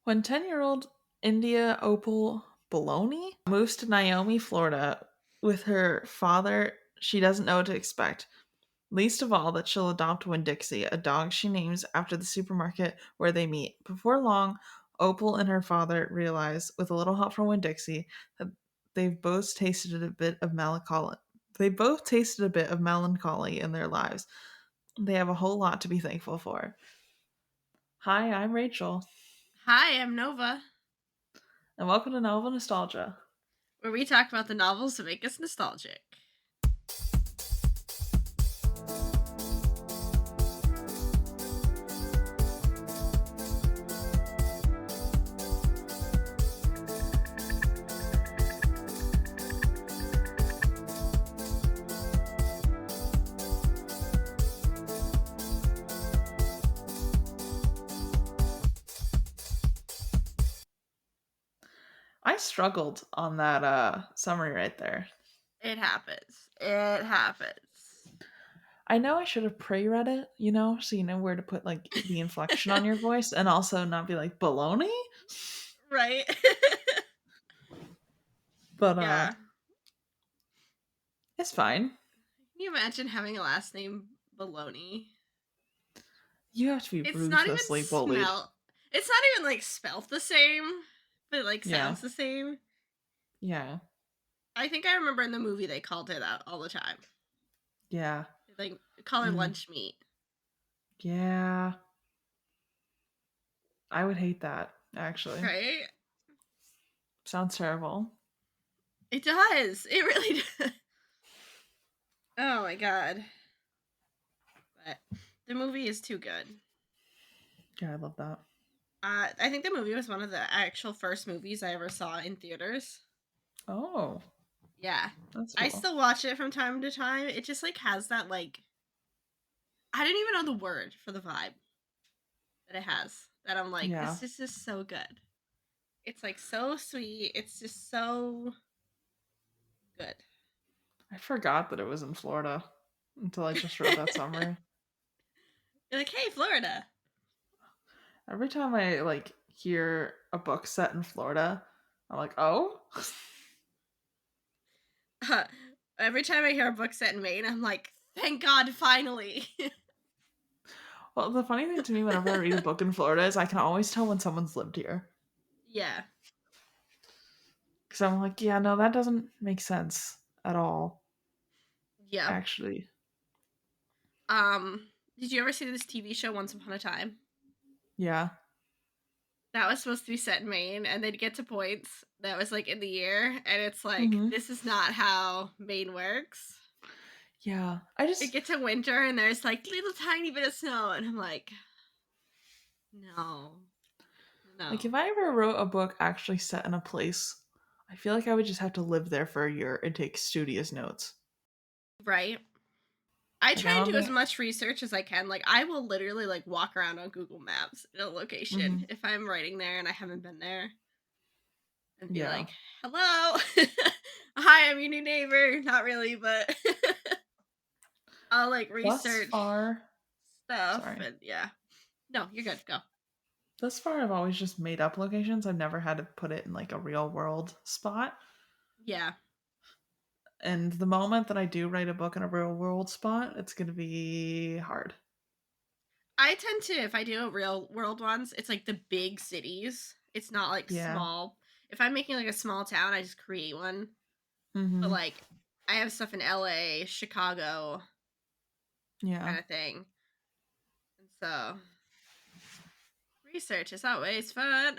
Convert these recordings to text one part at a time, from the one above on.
When 10-year-old India Opal Baloney moves to Naomi, Florida with her father, she doesn't know what to expect. Least of all that she'll adopt Winn-Dixie, a dog she names after the supermarket where they meet. Before long, Opal and her father realize, with a little help from Winn-Dixie, that they've both tasted a bit of melancholy. They both tasted a bit of melancholy in their lives. They have a whole lot to be thankful for. Hi, I'm Rachel, Hi, I'm Nova, and welcome to Novel Nostalgia. where we talk about the novels that make us nostalgic. I struggled on that summary right there. It happens. It happens. I know I should have pre-read it, so you know where to put like the inflection on your voice and also not be like baloney. Right? But Yeah. it's fine. Can you imagine having a last name Baloney? You have to be It's not even ruthlessly bullied. it's not even like spelt the same, but it like Yeah. sounds the same. Yeah. I think I remember in the movie they called her that all the time. Yeah. They like call her Mm. lunch meat. Yeah. I would hate that, actually. Right? Sounds terrible. It does. It really does. Oh my god. But the movie is too good. Yeah, I love that. I think the movie was one of the actual first movies I ever saw in theaters. Oh, Yeah. that's I cool. still watch it from time to time. It just like has that like I didn't even know the word for the vibe that it has. That I'm like, Yeah. this is just so good. It's like so sweet. It's just so good. I forgot that it was in Florida until I just read that summary. You're like, hey, Florida. Every time I like hear a book set in Florida, I'm like, oh. Every time I hear a book set in Maine, I'm like, thank God, finally. Well, the funny thing to me whenever I read a book in Florida is I can always tell when someone's lived here. Yeah. Because I'm like, yeah, no, that doesn't make sense at all, Yep. actually. Did you ever see this TV show Once Upon a Time? Yeah. That was supposed to be set in Maine, and they'd get to points that was like in the year, and it's like, Mm-hmm. this is not how Maine works. Yeah. It gets to winter, and there's like little tiny bit of snow, and I'm like, no, Like, no. if I ever wrote a book actually set in a place, I feel like I would just have to live there for a year and take studious notes. Right? I Like, I try and don't do as think. much research as I can. Like, I will literally like walk around on Google Maps in a Mm-hmm. location if I'm writing there and I haven't been there, and be Yeah. like, hello, hi, I'm your new neighbor. Not really, but I'll like Thus research far, stuff, sorry. and yeah. No, you're good. Go. Thus far, I've always just made up locations. I've never had to put it in like a real world spot. Yeah. And the moment that I do write a book in a real world spot, it's going to be hard. I tend to, if I do a real world ones, it's like the big cities. It's not like Yeah. small. If I'm making like a small town, I just create one. But Mm-hmm. like, I have stuff in LA, Chicago, Yeah. kind of thing. And so, research is always fun.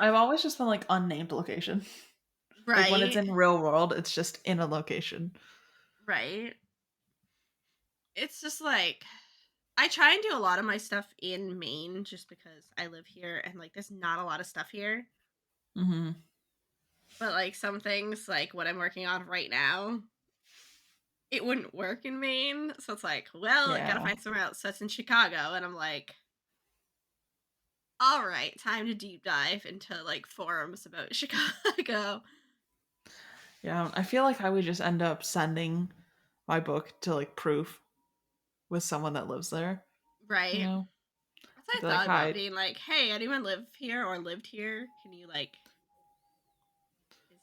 I've always just been like unnamed location. Like when it's Right. in real world, it's just in a location. Right. It's just like, I try and do a lot of my stuff in Maine just because I live here and like there's not a lot of stuff here. Mm-hmm. But like some things, like what I'm working on right now, it wouldn't work in Maine. So it's like, well, I gotta Yeah. find somewhere else. So it's in Chicago. And I'm like, all right, time to deep dive into like forums about Chicago. Yeah. I feel like I would just end up sending my book to like proof with someone that lives there, you Right. know? That's what I Be like, thought about hi, being like, hey, anyone live here or lived here? Can you like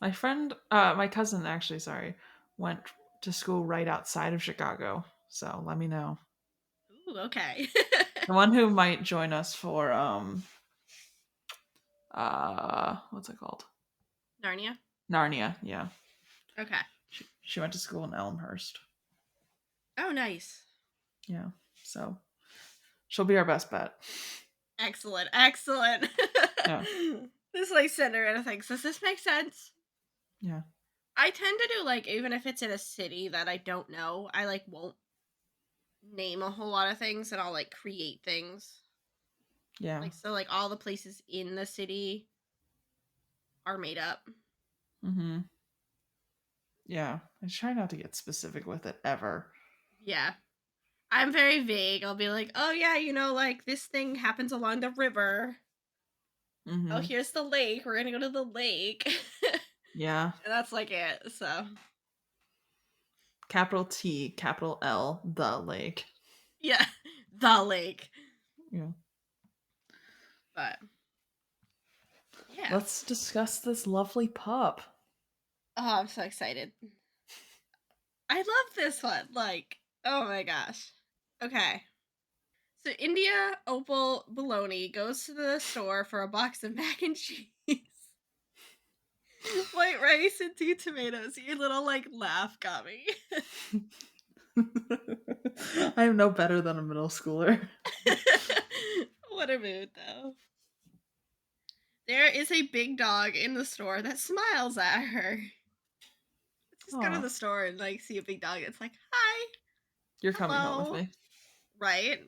my visit? friend, my cousin actually, sorry, went to school right outside of Chicago. So let me know. Ooh, okay. The one who might join us for what's it called? Narnia. Narnia. Yeah, Okay. she went to school in Elmhurst. Oh, nice. Yeah, so she'll be our best bet. Excellent. Excellent. Yeah, This like Cinderella thinks, does this make sense? yeah, I tend to do like even if it's in a city that I don't know, I like won't name a whole lot of things and I'll like create things. yeah. Like so like all the places in the city are made up. Mm-hmm. Yeah, I try not to get specific with it ever. Yeah. I'm very vague. I'll be like, "Oh yeah, like this thing happens along the river. Oh, Mm-hmm. here's the lake. We're going to go to the lake." And Yeah. that's like it. So, Capital T, capital L, the lake. yeah, the lake. Yeah. But yeah. Let's discuss this lovely pup. Oh, I'm so excited. I love this one. Like, oh my gosh. Okay. So India Opal Bologna goes to the store for a box of mac and cheese, white rice, and 2 tomatoes. Your little like laugh got me. I am no better than a middle schooler. What a mood, though. There is a big dog in the store that smiles at her. Let's just go to Oh, the store and like see a big dog. It's like, hi, you're coming home with hello, me. right?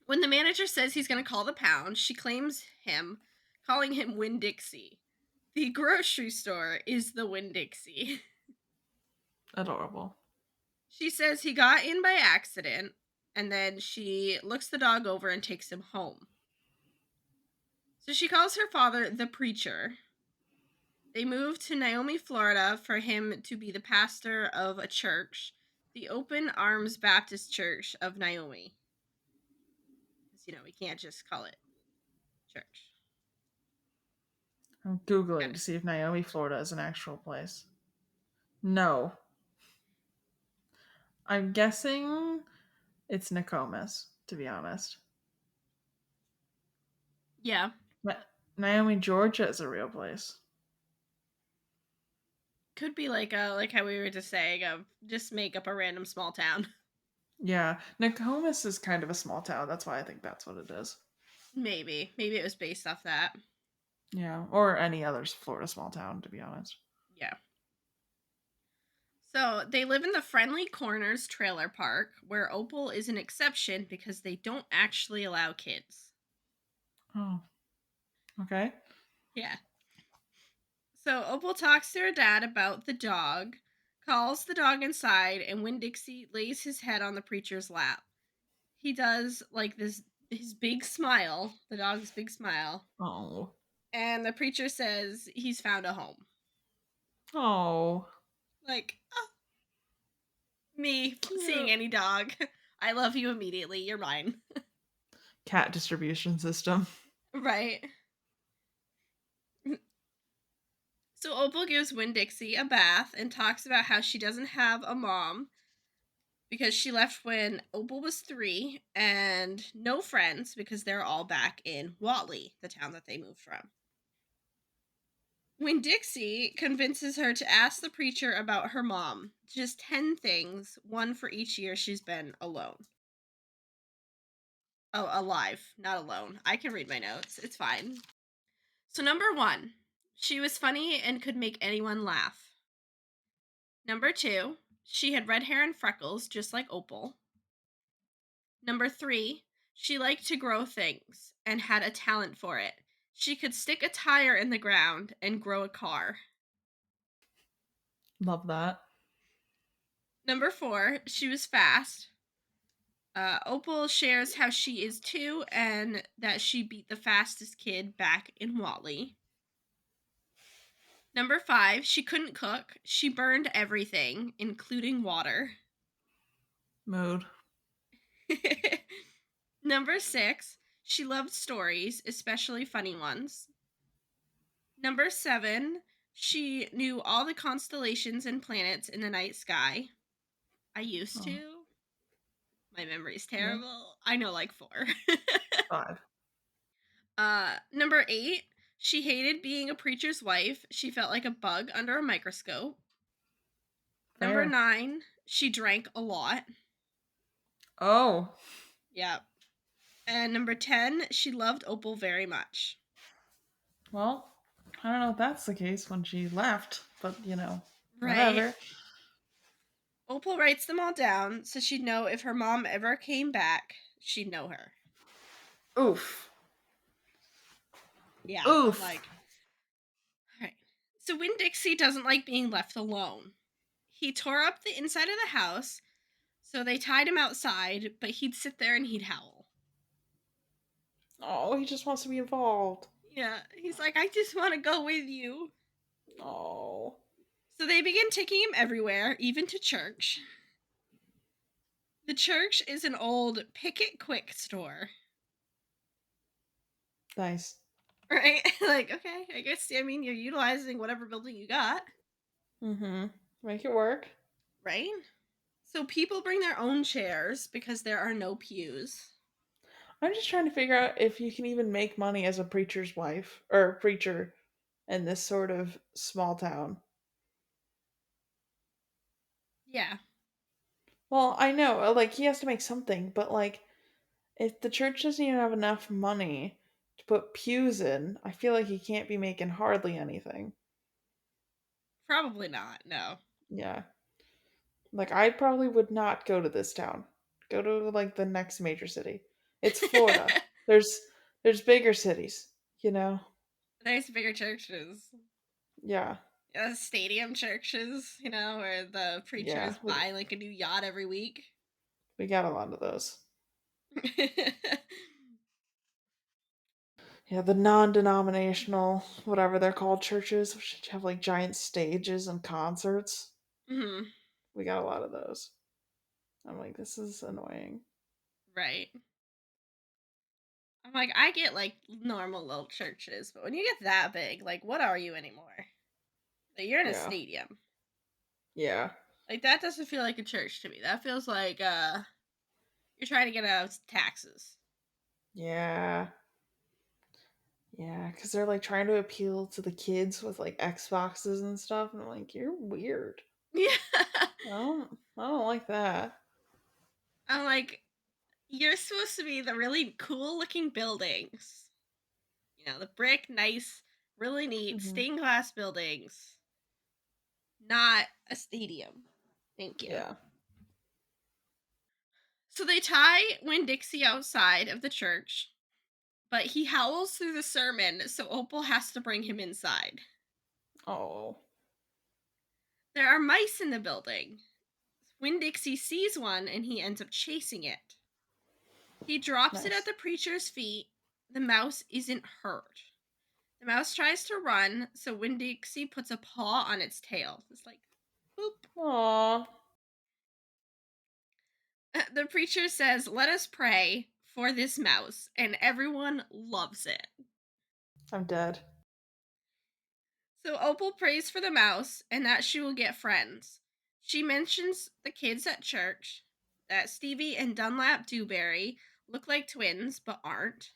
When the manager says he's going to call the pound, she claims him, calling him Winn-Dixie. The grocery store is the Winn-Dixie. Adorable. She says he got in by accident, and then she looks the dog over and takes him home. So she calls her father the preacher. They moved to Naomi, Florida for him to be the pastor of a church, the Open Arms Baptist Church of Naomi. Because, we can't just call it church. I'm Googling Kinda. to see if Naomi, Florida is an actual place. No. I'm guessing it's Nokomis, to be honest. Yeah. Naomi, Georgia is a real place. Could be like how we were just saying of just make up a random small town. Yeah, Nokomis is kind of a small town. That's why I think that's what it is. Maybe. Maybe it was based off that. Yeah, or any other Florida small town, to be honest. Yeah. So they live in the Friendly Corners trailer park, where Opal is an exception because they don't actually allow kids. Oh, okay. Yeah. So Opal talks to her dad about the dog, calls the dog inside, and Winn-Dixie lays his head on the preacher's lap. He does like this his big smile, the dog's big smile, Oh. and the preacher says he's found a home. Oh. Like, oh, me seeing Cute. any dog. I love you immediately. You're mine. Cat distribution system. Right. So Opal gives Winn-Dixie a bath and talks about how she doesn't have a mom because she left when Opal was 3 and no friends because they're all back in Whatley, the town that they moved from. Winn-Dixie convinces her to ask the preacher about her mom. Just 10 things, one for each year she's been alone. Oh, alive, not alone. I can read my notes. It's fine. So, number 1, she was funny and could make anyone laugh. Number 2, she had red hair and freckles, just like Opal. Number 3, she liked to grow things and had a talent for it. She could stick a tire in the ground and grow a car. Love that. Number 4, she was fast. Opal shares how she is too and that she beat the fastest kid back in Whatley. Number 5, she couldn't cook. She burned everything, including water. Mood. Number 6, She loved stories, especially funny ones. Number 7, she knew all the constellations and planets in the night sky. I used Oh, to. My memory's yeah. terrible. I know like 4. 5. Number 8, she hated being a preacher's wife. She felt like a bug under a microscope. Number Fair. 9, she drank a lot. Oh. Yep. And number 10, she loved Opal very much. Well, I don't know if that's the case when she left, but Right. whatever. Opal writes them all down so she'd know if her mom ever came back, she'd know her. Oof. Yeah, I'm Oof. like, all right. So Winn-Dixie doesn't like being left alone. He tore up the inside of the house, so they tied him outside, but he'd sit there and he'd howl. Oh, he just wants to be involved. Yeah, he's like, I just want to go with you. Oh. So they begin taking him everywhere, even to church. The church is an old Pick It Quick store. Nice. Right? Like, okay, I mean, you're utilizing whatever building you got. Mm-hmm. Make it work. Right? So people bring their own chairs because there are no pews. I'm just trying to figure out if you can even make money as a preacher's wife or preacher in this sort of small town. Yeah, Well, I know, like, he has to make something, but, like, if the church doesn't even have enough money to put pews in, I feel like he can't be making hardly anything. probably not. No. Yeah. Like, I probably would not go to this town. Go to, like, the next major city. It's Florida. There's bigger cities, you know? There's bigger churches. Yeah. Yeah, stadium churches, where the Yeah. preachers buy like a new yacht every week. We got a lot of those. Yeah, the non-denominational, whatever they're called, churches, which have like giant stages and concerts. Hmm. We got a lot of those. I'm like, this is annoying. Right. I'm like, I get like normal little churches, but when you get that big, like, what are you anymore? Like, you're in a Yeah. stadium. Yeah. Like, that doesn't feel like a church to me. That feels like you're trying to get out of taxes. Yeah. Yeah, because they're like trying to appeal to the kids with like Xboxes and stuff, and I'm like, you're weird. Yeah. I don't like that. I'm like, you're supposed to be the really cool looking buildings. The brick, nice, really neat Hmm. stained glass buildings. Not a stadium. Thank you. Yeah. So they tie Winn-Dixie outside of the church, but he howls through the sermon, so Opal has to bring him inside. Oh, There are mice in the building. Winn-Dixie sees one and he ends up chasing it. He drops it at nice. the preacher's feet. The mouse isn't hurt. The mouse tries to run, so Winn-Dixie puts a paw on its tail. It's like, boop. Aw, The preacher says, "Let us pray for this mouse," and everyone loves it. I'm dead. So Opal prays for the mouse and that she will get friends. She mentions the kids at church, that Stevie and Dunlap Dewberry look like twins but aren't.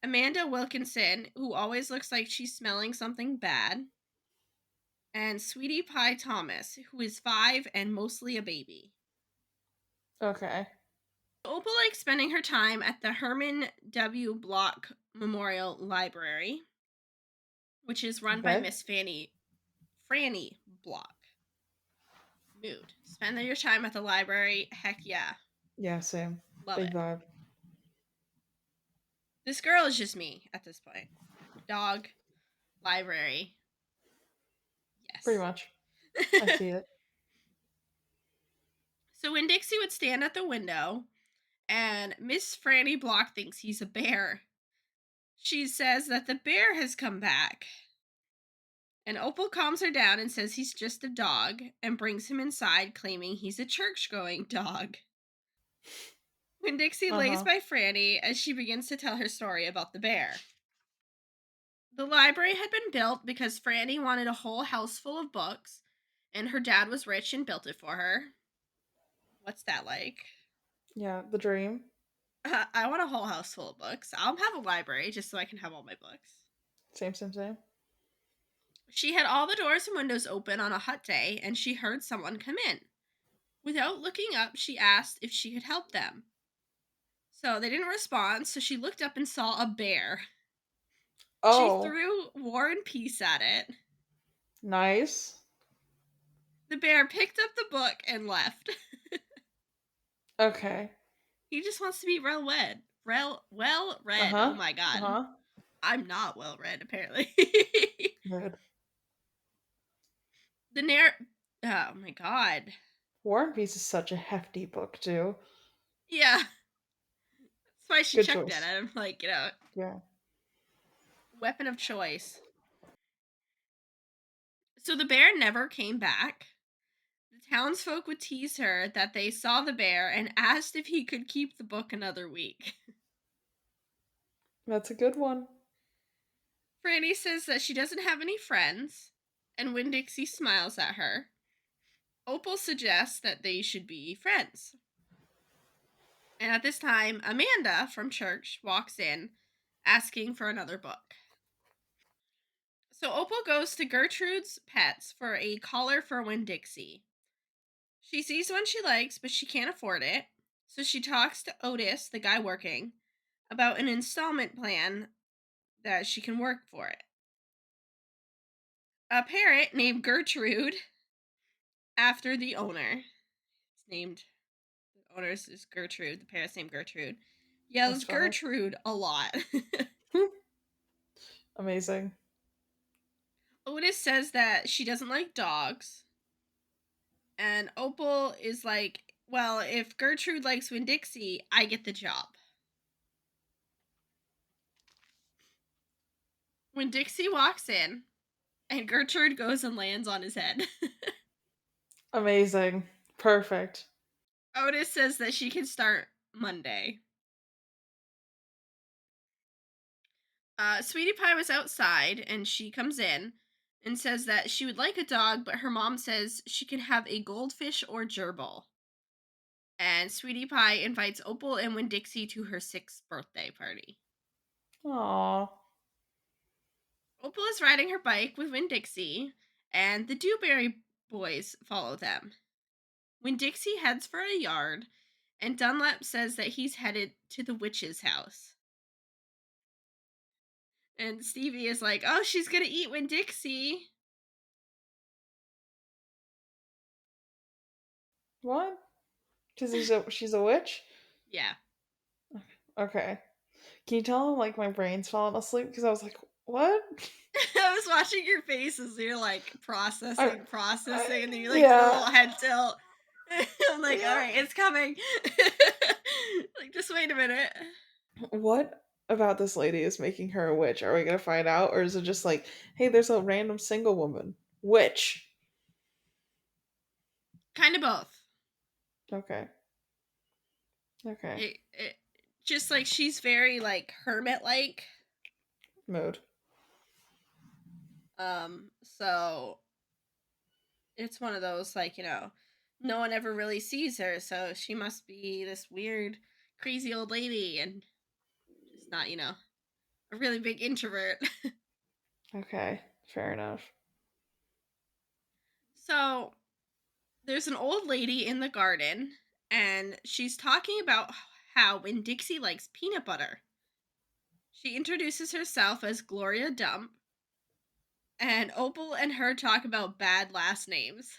Amanda Wilkinson, who always looks like she's smelling something bad. And Sweetie Pie Thomas, who is 5 and mostly a baby. Okay. Opal likes spending her time at the Herman W. Block Memorial Library, which is run by Okay. Miss Franny Block. Mood. Spend your time at the library. Heck yeah. Yeah, same. Love Big it. vibe. This girl is just me at this point. Dog, library. Pretty Yes. much. I see it. So when Dixie would stand at the window and Miss Franny Block thinks he's a bear, she says that the bear has come back. And Opal calms her down and says he's just a dog and brings him inside, claiming he's a church going dog. Winn-Dixie lays Uh-huh. by Franny as she begins to tell her story about the bear. The library had been built because Franny wanted a whole house full of books, and her dad was rich and built it for her. What's that like? Yeah, the dream. I want a whole house full of books. I'll have a library just so I can have all my books. Same, same, same. She had all the doors and windows open on a hot day, and she heard someone come in. Without looking up, she asked if she could help them. So they didn't respond, so she looked up and saw a bear. She Oh, threw War and Peace at it. nice. The bear picked up the book and left. Okay. He just wants to be well read. Oh Uh-huh. my god. Uh-huh. I'm not well read, apparently. Good. the narr Oh my god. War and Peace is such a hefty book, too. Yeah. That's why she Good checked at choice. it. I'm like, Yeah. weapon of choice. So the bear never came back. The townsfolk would tease her that they saw the bear and asked if he could keep the book another week. That's a good one. Franny says that she doesn't have any friends, and Winn-Dixie smiles at her. Opal suggests that they should be friends. And at this time, Amanda from church walks in, asking for another book. So Opal goes to Gertrude's Pets for a collar for Winn-Dixie. She sees one she likes, but she can't afford it. So she talks to Otis, the guy working, about an installment plan that she can work for it. A parrot named Gertrude, after the owner, it's named, the owner's is Gertrude, the parrot's named Gertrude, That's yells funny. Gertrude a lot. Amazing. Otis says that she doesn't like dogs, and Opal is like, well, if Gertrude likes Winn-Dixie, I get the job. Winn-Dixie walks in, and Gertrude goes and lands on his head. Amazing. Perfect. Otis says that she can start Monday. Sweetie Pie was outside, and she comes in and says that she would like a dog, but her mom says she can have a goldfish or gerbil. And Sweetie Pie invites Opal and Winn-Dixie to her 6th birthday party. Aw. Opal is riding her bike with Winn-Dixie, and the Dewberry boys follow them. Winn-Dixie heads for a yard, and Dunlap says that he's headed to the witch's house. And Stevie is like, oh, she's gonna eat Winn-Dixie. What? Because she's a witch? Yeah. Okay. Can you tell like my brain's falling asleep? Because I was like, what? I was watching your face as you're like I, processing, and then you like did a yeah. little head tilt. I'm like, all Yeah. right, it's coming. Like, just wait a minute. What about this lady is making her a witch? Are we gonna find out? Or is it just like, hey, there's a random single woman? Witch. Kind of both. Okay. Okay. It just like she's very like hermit like. Mood. So it's one of those like, no one ever really sees her, so she must be this weird, crazy old lady and just not, a really big introvert. Okay. Fair enough. So there's an old lady in the garden, and she's talking about how Winn-Dixie likes peanut butter. She introduces herself as Gloria Dump, and Opal and her talk about bad last names.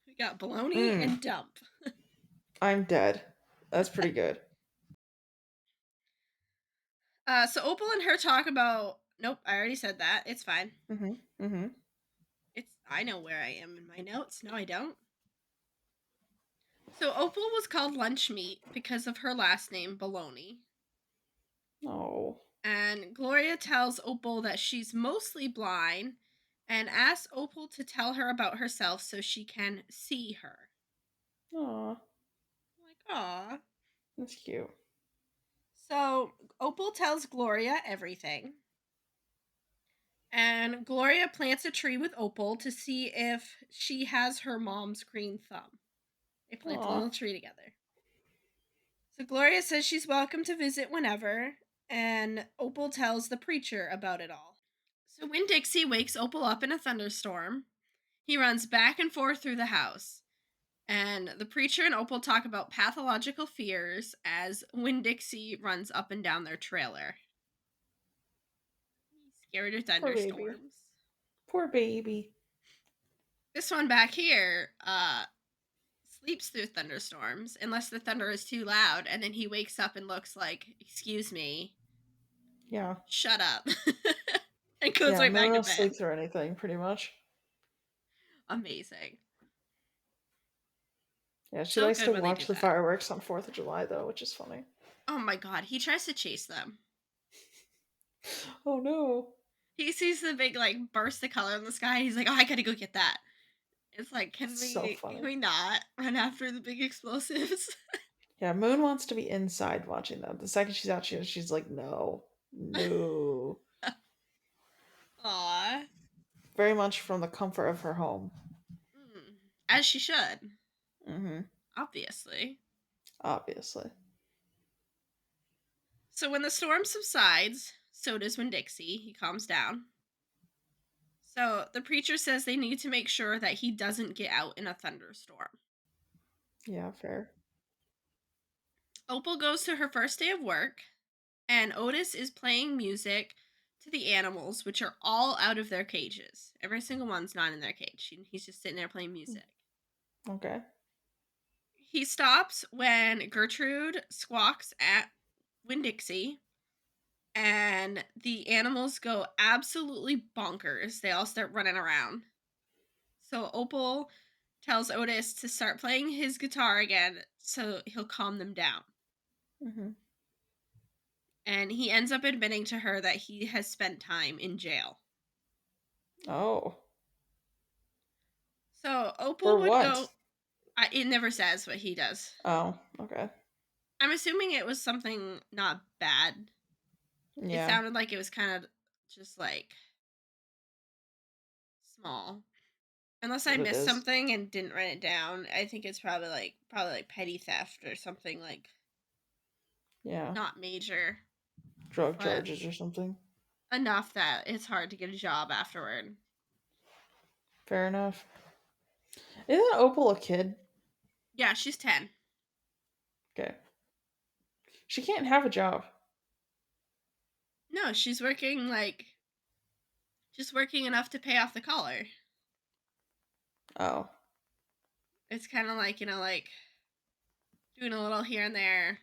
We got Baloney Mm. and Dump. I'm dead. That's pretty good. So Opal and her talk about. Nope, I already said that. It's fine. Mm-hmm. Mm-hmm. I know where I am in my notes. No, I don't. So Opal was called lunch meat because of her last name, Baloney. Oh. And Gloria tells Opal that she's mostly blind and asks Opal to tell her about herself so she can see her. Aw. I'm like, aw. That's cute. So Opal tells Gloria everything, and Gloria plants a tree with Opal to see if she has her mom's green thumb. They plant a Aw. little tree together. So Gloria says she's welcome to visit whenever, and Opal tells the preacher about it all. So Winn-Dixie wakes Opal up in a thunderstorm. He runs back and forth through the house. And the preacher and Opal talk about pathological fears as Winn-Dixie runs up and down their trailer. He's scared of Poor baby. thunderstorms. Poor baby. This one back here sleeps through thunderstorms unless the thunder is too loud, and then he wakes up and looks like, "Excuse me, Yeah. shut up," and goes Yeah, right no back one to else bed. sleeps or anything, pretty much. Amazing. Yeah, she So likes good to when they do watch the that. fireworks on 4th of July, though, which is funny. Oh my god, he tries to chase them. Oh no. He sees the big like burst of color in the sky. He's like, "Oh, I gotta go get that." It's like, That's so can funny. we not run after the big explosives? Yeah, Moon wants to be inside watching them. The second she's out, she's like, no. No. Aw. Very much from the comfort of her home. As she should, Mm-hmm. obviously. Obviously. So when the storm subsides, so does Winn-Dixie. He calms down. So the preacher says they need to make sure that he doesn't get out in a thunderstorm. Yeah, fair. Opal goes to her first day of work, and Otis is playing music to the animals, which are all out of their cages. Every single one's not in their cage. He's just sitting there playing music. Okay. He stops when Gertrude squawks at Winn-Dixie, and the animals go absolutely bonkers. They all start running around. So Opal tells Otis to start playing his guitar again so he'll calm them down. Mm-hmm. And he ends up admitting to her that he has spent time in jail. Oh. So Opal For would what? go. It never says what he does. Oh, okay. I'm assuming it was something not bad. It Yeah. sounded like it was kind of just like small. Unless I But it missed is. something and didn't write it down, I think it's probably like petty theft or something like Yeah. not major, Drug but charges or something. enough that it's hard to get a job afterward. Fair enough. Isn't Opal a kid? Yeah, she's 10. Okay. She can't have a job. No, she's working like just working enough to pay off the collar. Oh. It's kind of like, like doing a little here and there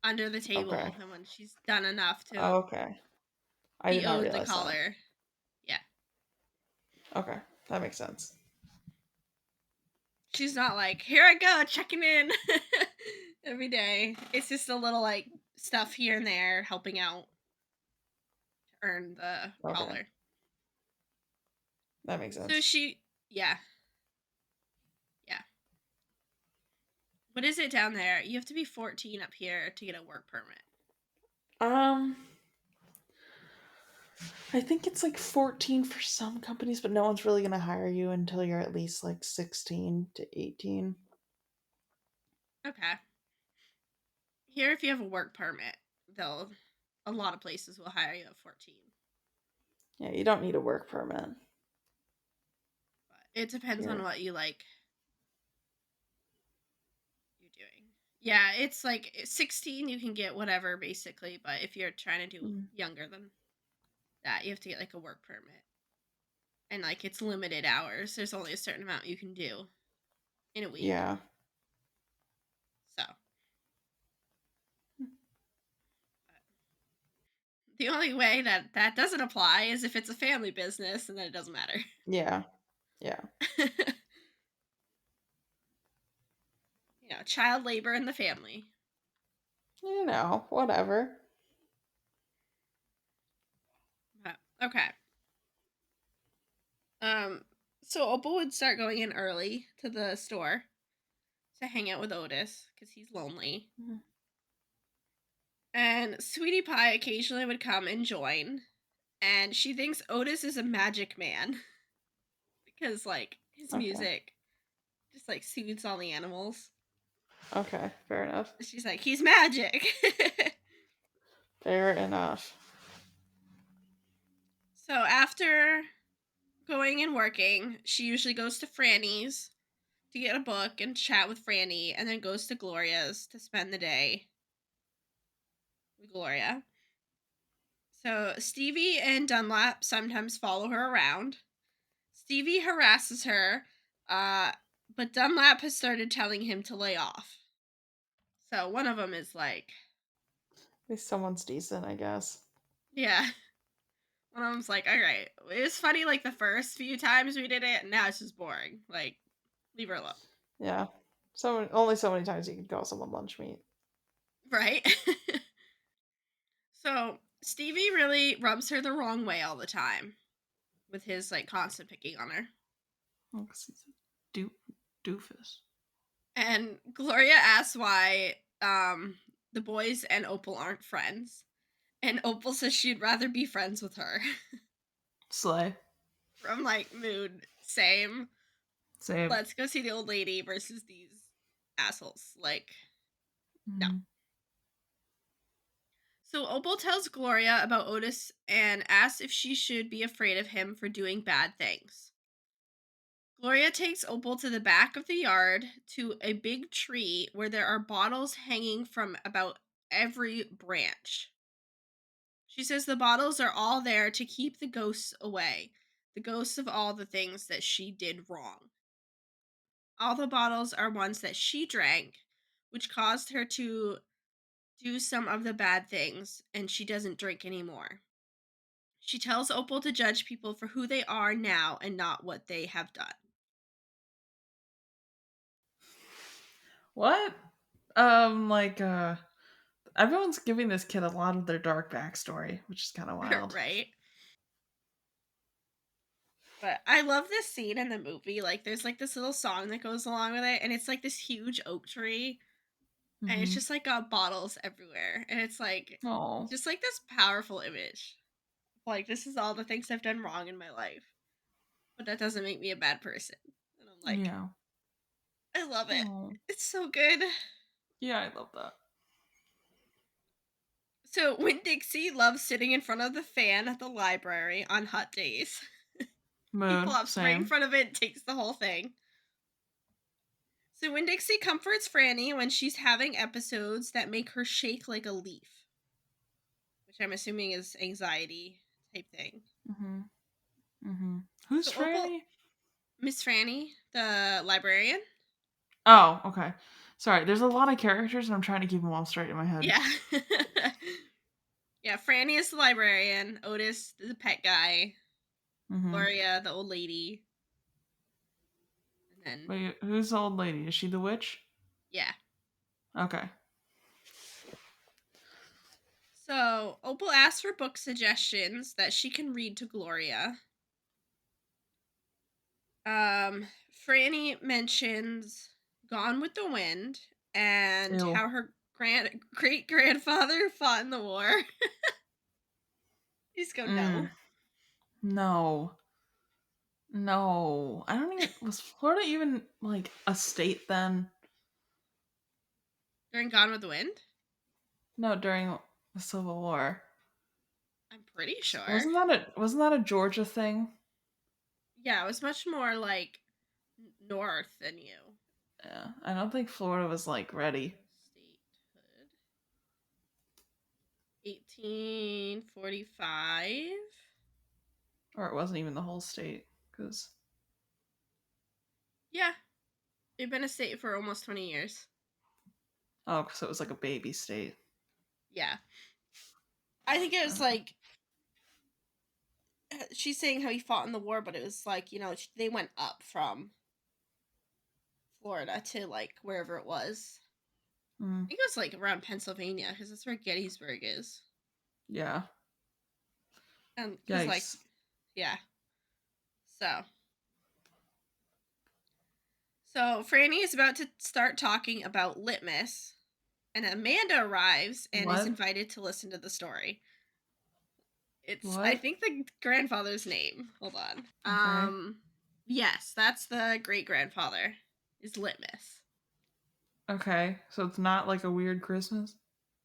under the Okay. table, and when she's done enough to Okay. I be did not owed the realize that. collar. Yeah. Okay. That makes sense. She's not like, "Here I go, checking in." Every day. It's just a little like stuff here and there helping out to earn the Okay. collar. That makes So sense. she, yeah, yeah. What is it down there? You have to be 14 up here to get a work permit. Um, I think it's like 14 for some companies, but no one's really going to hire you until you're at least like 16 to 18. Okay. Here, if you have a work permit, they'll, a lot of places will hire you at 14. Yeah, you don't need a work permit. But it depends on You're, what you're doing. Yeah, it's like 16, you can get whatever basically, but if you're trying to do mm, younger than that, you have to get like a work permit. And like it's limited hours. There's only a certain amount you can do in a week. yeah. So the only way that that doesn't apply is if it's a family business, and then it doesn't matter. Yeah. Yeah. Child labor in the family. Whatever. But, okay. Um. So Opal would start going in early to the store to hang out with Otis because he's lonely. Mhm. And Sweetie Pie occasionally would come and join. And she thinks Otis is a magic man because, like, his Okay. music just, like, soothes all the animals. Okay. Fair enough. She's like, he's magic. Fair enough. So after going and working, she usually goes to Franny's to get a book and chat with Franny, and then goes to Gloria's to spend the day with Gloria. So Stevie and Dunlap sometimes follow her around. Stevie harasses her, uh, but Dunlap has started telling him to lay off. So one of them is like, At least someone's decent, I guess. yeah. One of them's like, all right. It was funny like the first few times we did it, and now it's just boring. Like, leave her alone. Yeah. So only so many times you can call someone lunch meat. Right? So Stevie really rubs her the wrong way all the time with his like constant picking on her. Oh, 'cause he's a doofus. And Gloria asks why the boys and Opal aren't friends. And Opal says she'd rather be friends with her. Slay. From like mood, same. Same. Let's go see the old lady versus these assholes. Like, no. Mm-hmm. So Opal tells Gloria about Otis and asks if she should be afraid of him for doing bad things. Gloria takes Opal to the back of the yard to a big tree where there are bottles hanging from about every branch. She says the bottles are all there to keep the ghosts away, the ghosts of all the things that she did wrong. All the bottles are ones that she drank, which caused her to do some of the bad things, and she doesn't drink anymore. She tells Opal to judge people for who they are now and not what they have done. What? Like, everyone's giving this kid a lot of their dark backstory, which is kind of wild. Right? But I love this scene in the movie. Like, there's like this little song that goes along with it, and it's like this huge oak tree, and it's Mm-hmm. just like got bottles everywhere, and it's like Oh. just like this powerful image. Like, this is all the things I've done wrong in my life, but that doesn't make me a bad person. And I'm like, Yeah. I love it. Oh. It's so good. Yeah, I love that. So Winn-Dixie loves sitting in front of the fan at the library on hot days. He Mood, plops right in same. front of it and takes the whole thing. So Winn-Dixie comforts Franny when she's having episodes that make her shake like a leaf, which I'm assuming is anxiety type thing. Mm-hmm. Mm-hmm. Who's So Opal, Franny? Miss Franny, the librarian. Oh, okay. Sorry, there's a lot of characters and I'm trying to keep them all straight in my head. Yeah. Yeah, Franny is the librarian, Otis the pet guy, Mm-hmm. Gloria the old lady, and then Wait, who's the old lady? Is she the witch? yeah. Okay. So Opal asks for book suggestions that she can read to Gloria. Franny mentions Gone with the Wind and Ew. how her great grandfather fought in the war. You just go Mm. no. No. No. I don't even. Was Florida even, like, a state then? During Gone with the Wind? No, during the Civil War. I'm pretty sure. Wasn't that a Georgia thing? Yeah, it was much more like north than you. Yeah. I don't think Florida was, like, ready. Statehood. 1845. Or it wasn't even the whole state. Because. Yeah, they've been a state for almost 20 years. Oh, so it was like a baby state. Yeah. I think it was like she's saying how he fought in the war, but it was like, they went up from Florida to like wherever it was. I Mm. think it was like around Pennsylvania because that's where Gettysburg is. Yeah. And because like, Yikes. yeah. So Franny is about to start talking about litmus, and Amanda arrives and is What? invited to listen to the story. It's, I What? think, the grandfather's name. Hold on. Okay. Yes, that's the great grandfather. Is Litmus. Okay. So it's not like a weird Christmas?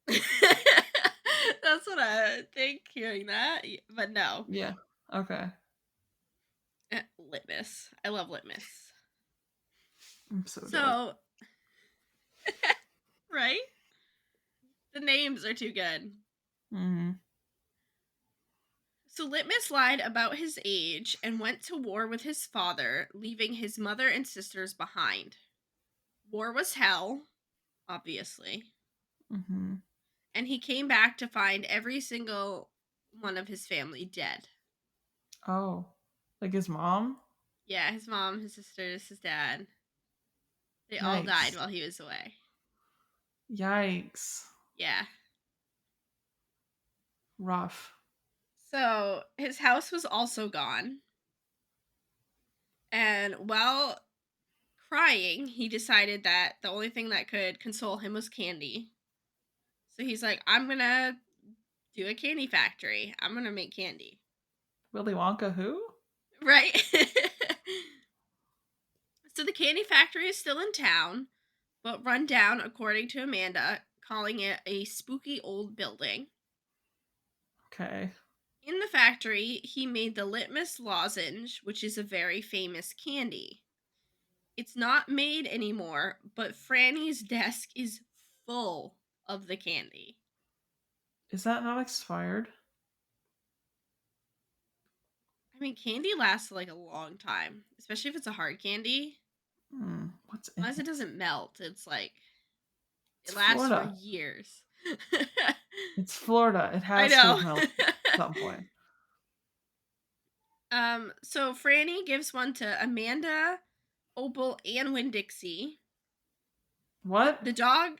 That's what I think hearing that, but no. Yeah. Okay. Litmus. I love Litmus. I'm so dead. So, right? The names are too good. Mm-hmm. So Litmus lied about his age and went to war with his father, leaving his mother and sisters behind. War was hell, obviously. Mm-hmm. And he came back to find every single one of his family dead. Oh. Like his mom? Yeah, his mom, his sisters, his dad. They all died Yikes. while he was away. Yikes. Yeah. Rough. So his house was also gone. And while crying, he decided that the only thing that could console him was candy. So he's like, I'm gonna do a candy factory. I'm gonna make candy. Willy Wonka who? Right? So the candy factory is still in town, but run down according to Amanda, calling it a spooky old building. Okay. In the factory, he made the litmus lozenge, which is a very famous candy. It's not made anymore, but Franny's desk is full of the candy. Is that not expired? I mean, candy lasts like a long time, especially if it's a hard candy. What's As in long as it it? doesn't melt, it's like It's it lasts for Florida. years. It's Florida. It I has to know. have melted at some point. So Franny gives one to Amanda, Opal, and Winn-Dixie. What? The dog,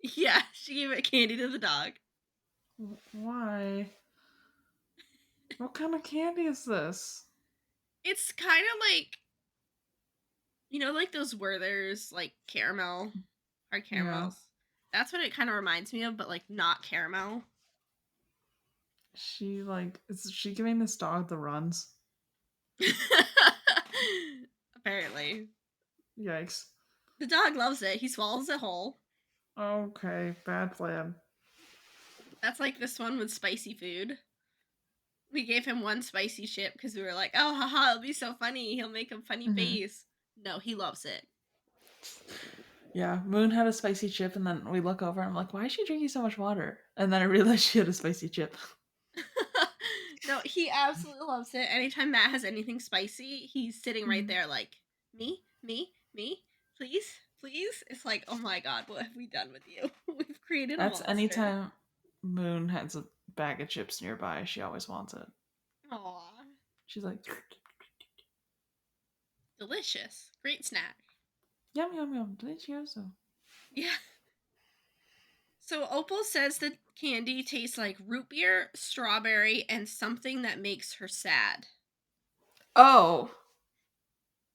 yeah, she gave it candy to the dog. Why? What kind of candy is this? It's kind of like, like those Werther's, like caramel, hard Yeah. caramels. That's what it kind of reminds me of, but like not caramel. Is she giving this dog the runs? Apparently. Yikes. The dog loves it. He swallows it whole. Okay, bad plan. That's like this one with spicy food. We gave him one spicy chip because we were like, oh, haha, it'll be so funny. He'll make a funny Hmm. face. No, he loves it. Yeah, Moon had a spicy chip, and then we look over and I'm like, why is she drinking so much water? And then I realized she had a spicy chip. No, he absolutely loves it. Anytime Matt has anything spicy, he's sitting right Mhm. there like, me, please, please. It's like, oh my god, what have we done with you? We've created a That's monster. anytime Moon has a bag of chips nearby, she always wants it. Aw, She's like, delicious. Great snack. yum, yum, yum, delicioso. Yeah. So Opal says that candy tastes like root beer, strawberry, and something that makes her sad. Oh!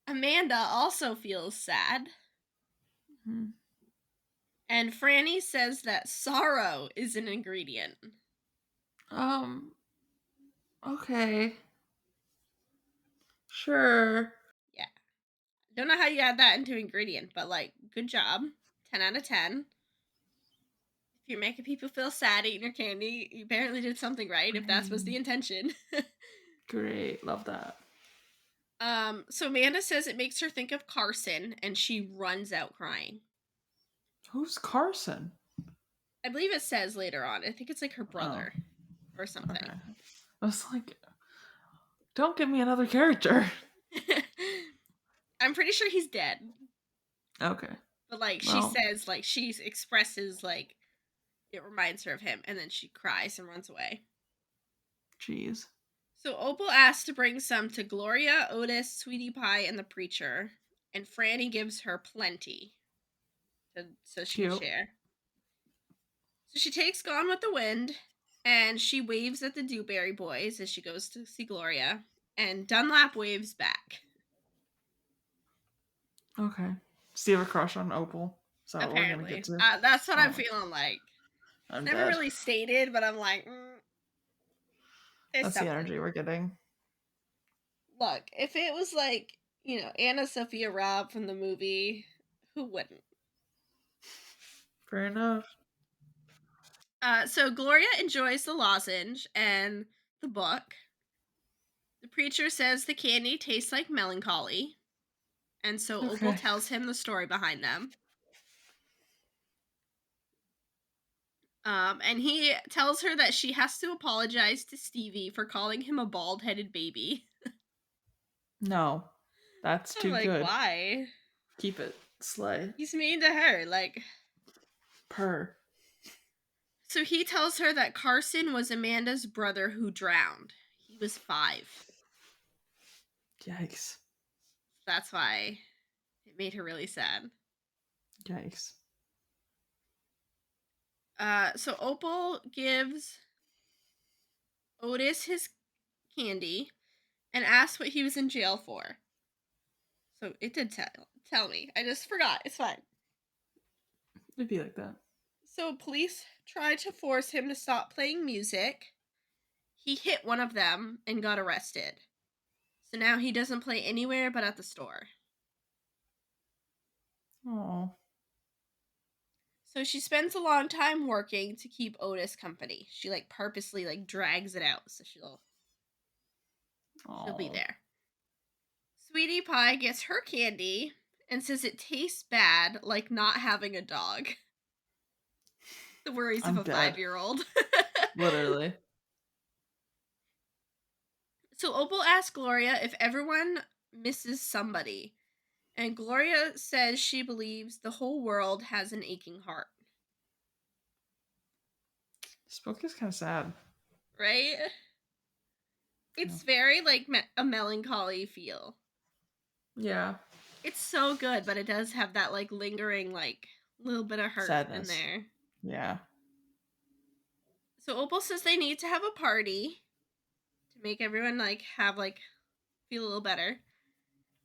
Amanda also feels sad. Hmm. And Franny says that sorrow is an ingredient. Um, okay. Sure. Yeah. Don't know how you add that into ingredient, but like, good job. 10 out of 10. If you're making people feel sad eating your candy, you apparently did something right, if that was the intention. Great. Love that. So Amanda says it makes her think of Carson, and she runs out crying. Who's Carson? I believe it says later on. I think it's like her Oh, brother or okay. something. I was like, don't give me another character. I'm pretty sure he's dead. Okay. But like she Well, says, like she expresses like it reminds her of him, and then she cries and runs away. jeez. So Opal asks to bring some to Gloria, Otis, Sweetie Pie, and the preacher, and Franny gives her plenty so she can Cute. share. So she takes Gone with the Wind, and she waves at the Dewberry Boys as she goes to see Gloria, and Dunlap waves back. Okay. Do you have a crush on Opal? So we're gonna get Apparently. to. That's what I'm Oh, feeling like. It's I'm never dead. really stated, but I'm like, there's That's the something. energy we're getting. Look, if it was like, Anna Sophia Robb from the movie, who wouldn't? Fair enough. So Gloria enjoys the lozenge and the book. The preacher says the candy tastes like melancholy, and so Opal Okay. tells him the story behind them. And he tells her that she has to apologize to Stevie for calling him a bald-headed baby. No, that's I'm too like, good. why? Keep it. Slay. He's mean to her. Like, Purr. so he tells her that Carson was Amanda's brother who drowned. He was 5. Yikes. That's why it made her really sad. Yikes. So Opal gives Otis his candy and asks what he was in jail for. So it did tell me. I just forgot. It's fine. It'd be like that. So police tried to force him to stop playing music. He hit one of them and got arrested. So now he doesn't play anywhere but at the store. Oh. So she spends a long time working to keep Otis company. She purposely drags it out so she'll be Oh. there. Sweetie Pie gets her candy and says it tastes bad, like not having a dog. The worries of I'm a dead. 5-year-old. Literally. So Opal asks Gloria if everyone misses somebody, and Gloria says she believes the whole world has an aching heart. This book is kind of sad. Right? It's very a melancholy feel. Yeah. It's so good, but it does have that lingering little bit of hurt in Sadness. there. Yeah. So Opal says they need to have a party to make everyone have feel a little better.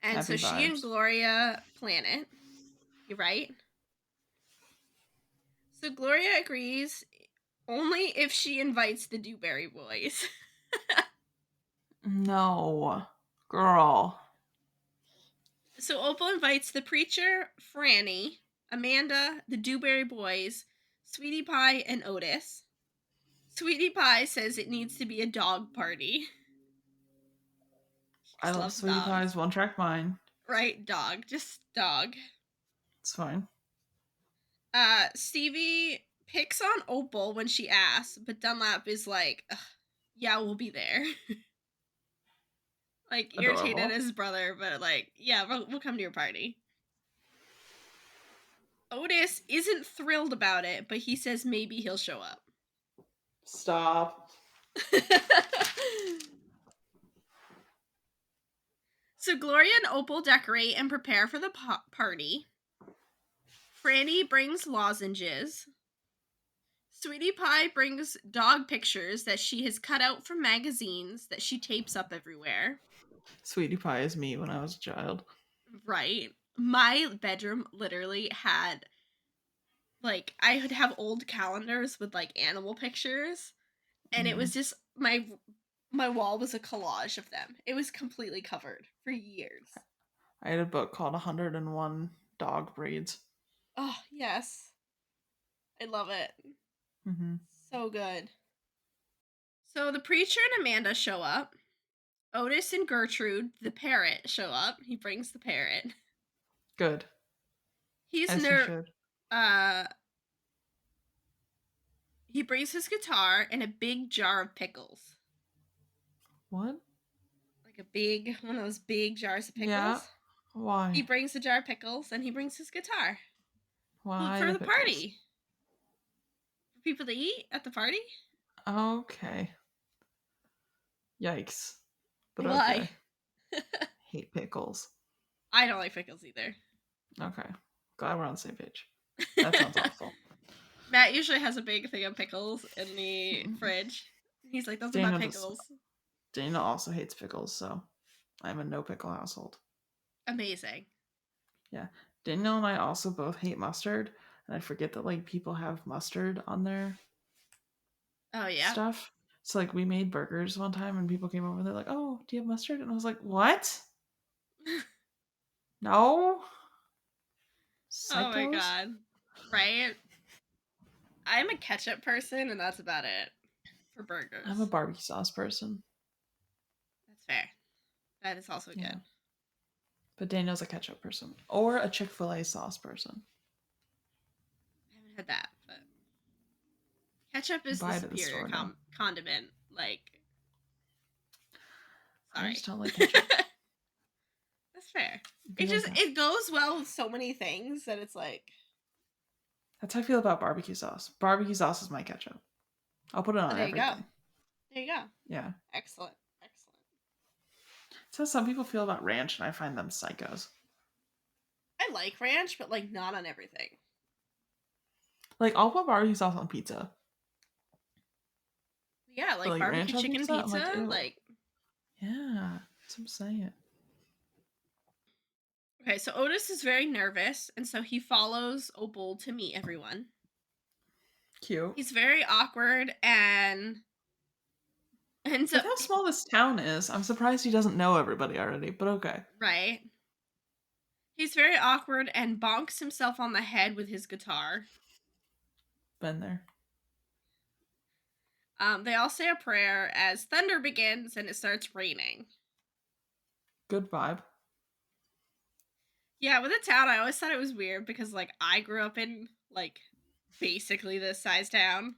And so Happy she and vibes. Gloria plan it. You're right. So Gloria agrees only if she invites the Dewberry Boys. No. Girl. So Opal invites the preacher, Franny, Amanda, the Dewberry Boys, Sweetie Pie, and Otis. Sweetie Pie says it needs to be a dog party. She I just love loves Sweetie dogs. Pie's One Track Mind. Right? Dog. Just dog. It's fine. Stevie picks on Opal when she asks, but Dunlap is like, yeah, we'll be there. Irritated Adorable. at his brother, but yeah, we'll come to your party. Otis isn't thrilled about it, but he says maybe he'll show up. Stop. So Gloria and Opal decorate and prepare for the party. Franny brings lozenges. Sweetie Pie brings dog pictures that she has cut out from magazines that she tapes up everywhere. Sweetie Pie is me when I was a child. Right. My bedroom literally had I would have old calendars with animal pictures, and it was just my wall was a collage of them. It was completely covered for years. I had a book called 101 Dog Breeds. Oh, yes. I love it. Mm-hmm. So good. So the preacher and Amanda show up. Otis and Gertrude, the parrot, show up. He brings the parrot. Good. He's As he should. uh he brings his guitar and a big jar of pickles. What? A big one of those big jars of Yeah. pickles. Why? He brings a jar of pickles and he brings his guitar. Why For the the pickles? party. For people to eat at the party? Okay. Yikes. But Why? okay. Hate pickles. I don't like pickles either. Okay. Glad we're on the same page. That sounds awful. Matt usually has a big thing of pickles in the fridge. He's like, those are my pickles. Dana also hates pickles, so I'm a no pickle household. Amazing. Yeah. Daniel and I also both hate mustard, and I forget that like people have mustard on their Oh yeah. stuff. So like we made burgers one time, and people came over and they're like, "Oh, do you have mustard?" And I was like, "What? No, Oh my psychos." god. Right? I'm a ketchup person, and that's about it for I'm a burgers. barbecue sauce person. That's fair. That is also Yeah, good. but Daniel's a ketchup person or a Chick-fil-A sauce person. I haven't had that, but ketchup You is the buy it at the superior store though. condiment. Like, I sorry. just don't like ketchup. That's fair. It'd be It like just that. it goes well with so many things that it's like, That's how I feel about barbecue sauce. Barbecue sauce is my ketchup. I'll put it oh, on there you go. everything. There you go. Yeah. Excellent. Excellent. It's how some people feel about ranch, and I find them psychos. I like ranch, but like not on everything. Like, I'll put barbecue sauce on pizza, Yeah, but like like barbecue ranch on chicken pizza, I'm like, pizza. ew. Like, Yeah, that's what I'm saying. okay, so Otis is very nervous, and so he follows Opal to meet everyone. Cute. He's very awkward and ends With up how small this town is, I'm surprised he doesn't know everybody already, but okay. right. He's very awkward and bonks himself on the head with his guitar. Been there. They all say a prayer as thunder begins and it starts raining. Good vibe. Yeah, with the town, I always thought it was weird because like I grew up in like basically this size town.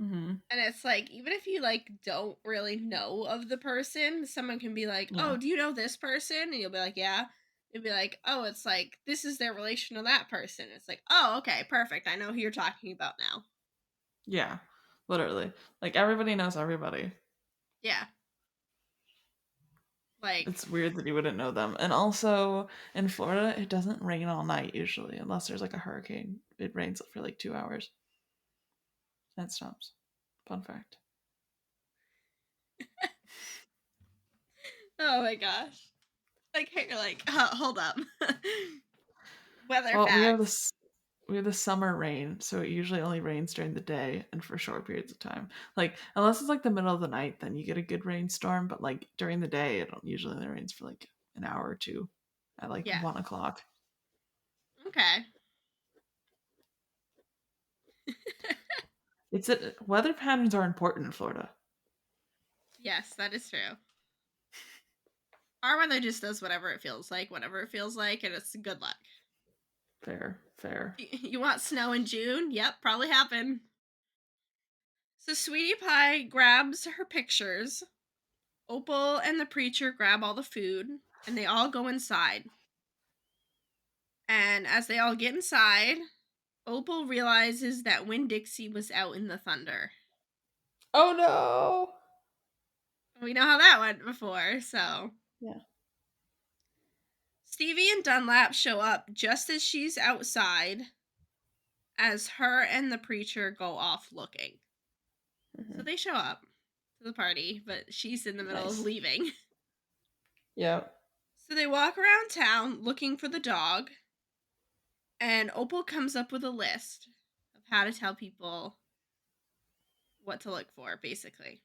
Mm-hmm. And it's like even if you like don't really know of the person, someone can be like, Yeah. "Oh, do you know this person?" And you'll be like, "Yeah." You'll be like, "Oh, it's like this is their relation to that person." It's like, "Oh, okay, perfect. I know who you're talking about now." Yeah. Literally. Like, everybody knows everybody. Yeah. Like, It's weird that you wouldn't know them. And also, in Florida, it doesn't rain all night usually, unless there's like a hurricane. It rains for like 2 hours. And it stops. Fun fact. oh my gosh. Like, hey, you're like, hold up. Weather Well, facts. we have the summer rain, so it usually only rains during the day and for short periods of time. Like, unless it's like the middle of the night, then you get a good rainstorm. But like during the day, it usually only rains for like an hour or two at like Yeah. 1 o'clock. Okay. It's weather patterns are important in Florida. Yes, that is true. Our weather just does whatever it feels like, whenever it feels like, and it's good luck. Fair, fair. You want snow in June? Yep, probably happen. So Sweetie Pie grabs her pictures. Opal and the preacher grab all the food, and they all go inside. And as they all get inside, Opal realizes that Winn-Dixie was out in the thunder. Oh no! We know how that went before, so. Yeah. Stevie and Dunlap show up just as she's outside, as her and the preacher go off looking. So Mm-hmm. they show up to the party, but she's in the middle of Nice. leaving. Yep. So they walk around town looking for the dog, and Opal comes up with a list of how to tell people what to look for, basically.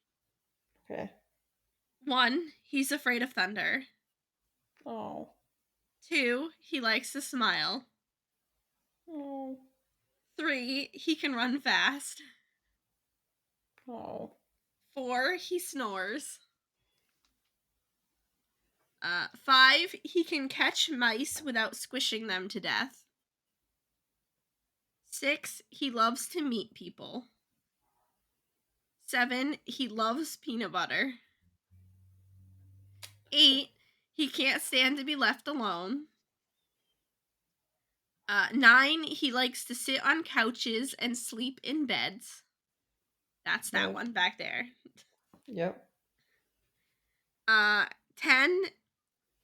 Okay. 1, he's afraid of thunder. Oh. 2, he likes to smile. Oh. 3, he can run fast. Oh. 4, he snores. 5, he can catch mice without squishing them to death. 6, he loves to meet people. 7, he loves peanut butter. 8, he can't stand to be left alone. 9, he likes to sit on couches and sleep in beds. That's that Nope. one back there. Yep. 10,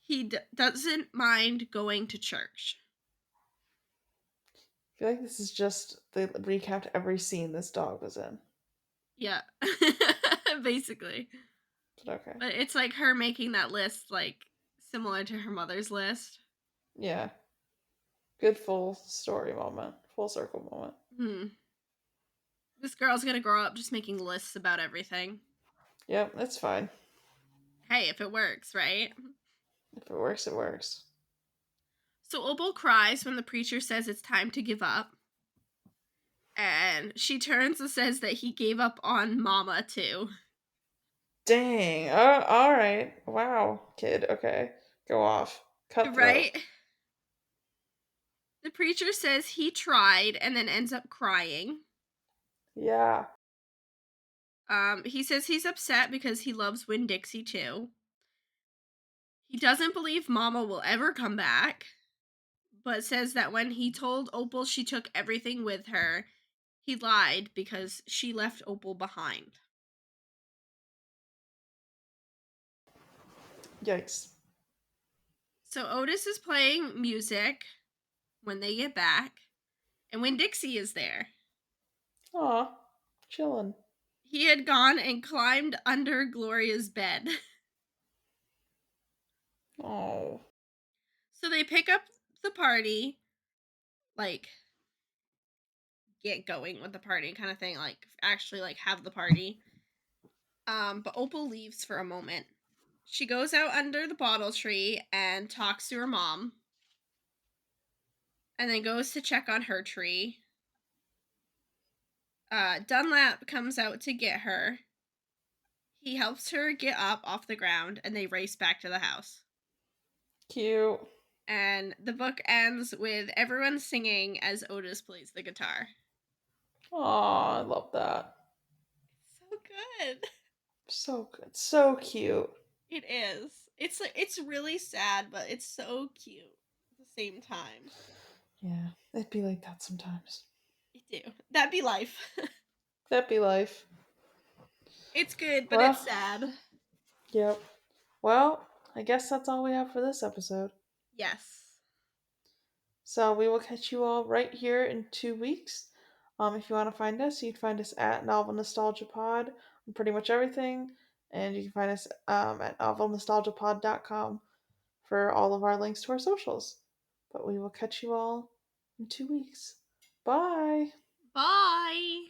he doesn't mind going to church. I feel like this is just they recapped every scene this dog was in. Yeah. Basically. Okay. But it's like her making that list like similar to her mother's list. Yeah. Good full story moment. Full circle moment. Hmm. This girl's gonna grow up just making lists about everything. Yep, that's fine. Hey, if it works, right? If it works, it works. So Opal cries when the preacher says it's time to give up. And she turns and says that he gave up on Mama too. Dang. All right. Wow, kid. Okay. Go off. Cutthroat. Right? The preacher says he tried and then ends up crying. Yeah. He says he's upset because he loves Winn-Dixie too. He doesn't believe Mama will ever come back, but says that when he told Opal she took everything with her, he lied because she left Opal behind. Yikes. So Otis is playing music when they get back, and Winn-Dixie is there. Aw. Chillin'. He had gone and climbed under Gloria's bed. Oh. So they pick up the party, like get going with the party kind of thing, like actually like have the party. But Opal leaves for a moment. She goes out under the bottle tree and talks to her mom, and then goes to check on her tree. Dunlap comes out to get her. He helps her get up off the ground, and they race back to the house. Cute. And the book ends with everyone singing as Otis plays the guitar. Aw, I love that. It's so good. So good. So cute. It is. It's like it's really sad, but it's so cute at the same time. Yeah, it'd be like that sometimes. You do. That'd be life. That'd be life. It's good, but it's Well, sad. yep. Well, I guess that's all we have for this episode. Yes. So we will catch you all right here in 2 weeks. If you want to find us, you can find us at Novel Nostalgia Pod on pretty much everything. And you can find us at novelnostalgiapod.com for all of our links to our socials. But we will catch you all in 2 weeks. Bye. Bye.